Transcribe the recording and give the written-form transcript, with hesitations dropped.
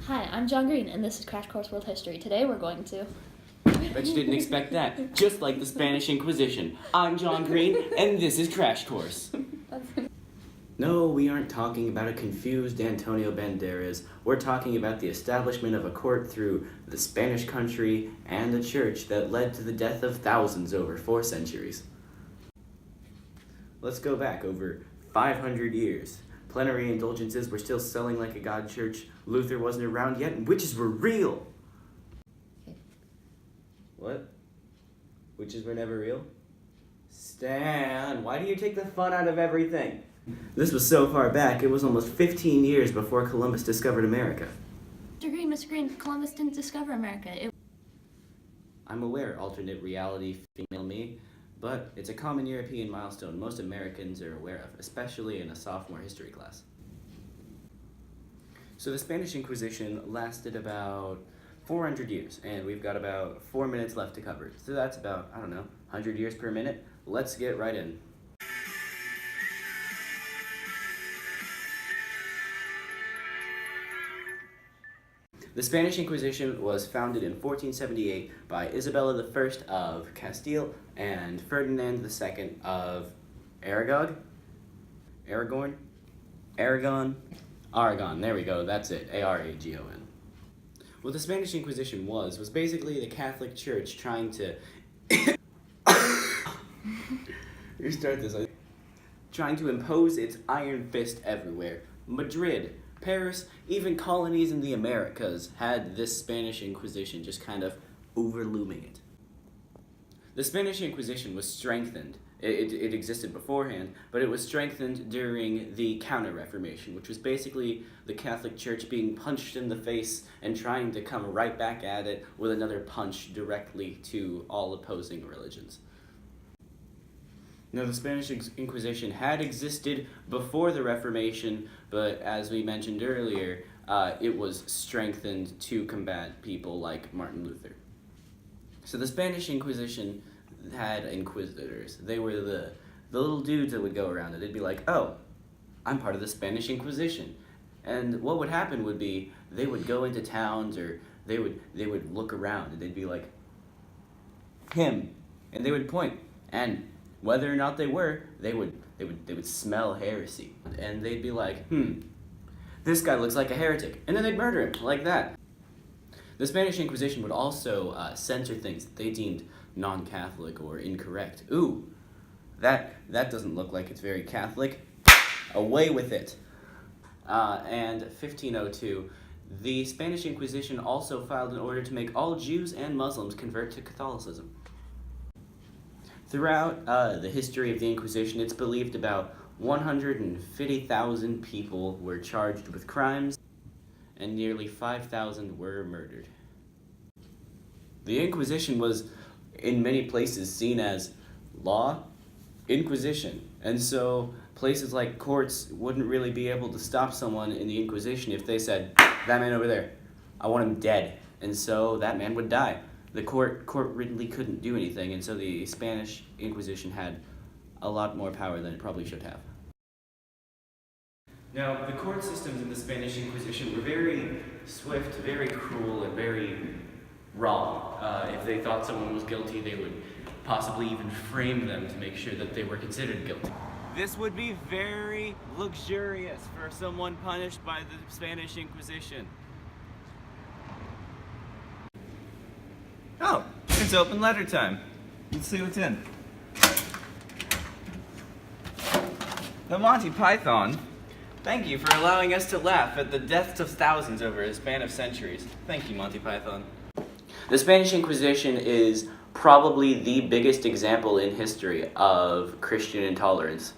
Hi, I'm John Green, and this is Crash Course World History. Today we're going to... Bet you didn't expect that. Just like the Spanish Inquisition. I'm John Green, and this is Crash Course. No, we aren't talking about a confused Antonio Banderas. We're talking about the establishment of a court through the Spanish country and a church that led to the death of thousands over 4 centuries. Let's go back over 500 years. Plenary indulgences were still selling like a god church. Luther wasn't around yet, and witches were real. What? Witches were never real? Stan, why do you take the fun out of everything? This was so far back, it was almost 15 years before Columbus discovered America. Mr. Green, Columbus didn't discover America. I'm aware, alternate reality female me, but it's a common European milestone most Americans are aware of, especially in a sophomore history class. So the Spanish Inquisition lasted about 400 years, and we've got about 4 minutes left to cover. So that's about, 100 years per minute. Let's get right in. The Spanish Inquisition was founded in 1478 by Isabella I of Castile and Ferdinand II of Aragon. There we go, that's it, Aragon. What the Spanish Inquisition was basically the Catholic Church trying to trying to impose its iron fist everywhere. Madrid, Paris, even colonies in the Americas had this Spanish Inquisition just kind of overlooming it. The Spanish Inquisition was strengthened. It existed beforehand, but it was strengthened during the Counter-Reformation, which was basically the Catholic Church being punched in the face and trying to come right back at it with another punch directly to all opposing religions. Now, the Spanish Inquisition had existed before the Reformation, but as we mentioned earlier, it was strengthened to combat people like Martin Luther. So the Spanish Inquisition had inquisitors. They were the little dudes that would go around and they'd be like, oh, I'm part of the Spanish Inquisition. And what would happen would be they would go into towns or they would look around and they'd be like, him, and they would point, and whether or not they were, they would smell heresy, and they'd be like, this guy looks like a heretic, and then they'd murder him like that. The Spanish Inquisition would also censor things that they deemed non-Catholic or incorrect. Ooh, that doesn't look like it's very Catholic. Away with it. And 1502, the Spanish Inquisition also filed an order to make all Jews and Muslims convert to Catholicism. Throughout the history of the Inquisition, it's believed about 150,000 people were charged with crimes, and nearly 5,000 were murdered. The Inquisition was, in many places, seen as law, inquisition, and so places like courts wouldn't really be able to stop someone in the Inquisition if they said, that man over there, I want him dead, and so that man would die. The court really couldn't do anything, and so the Spanish Inquisition had a lot more power than it probably should have. Now, the court systems in the Spanish Inquisition were very swift, very cruel, and very wrong. If they thought someone was guilty, they would possibly even frame them to make sure that they were considered guilty. This would be very luxurious for someone punished by the Spanish Inquisition. Oh, it's open letter time. Let's see what's in. The Monty Python. Thank you for allowing us to laugh at the deaths of thousands over a span of centuries. Thank you, Monty Python. The Spanish Inquisition is probably the biggest example in history of Christian intolerance.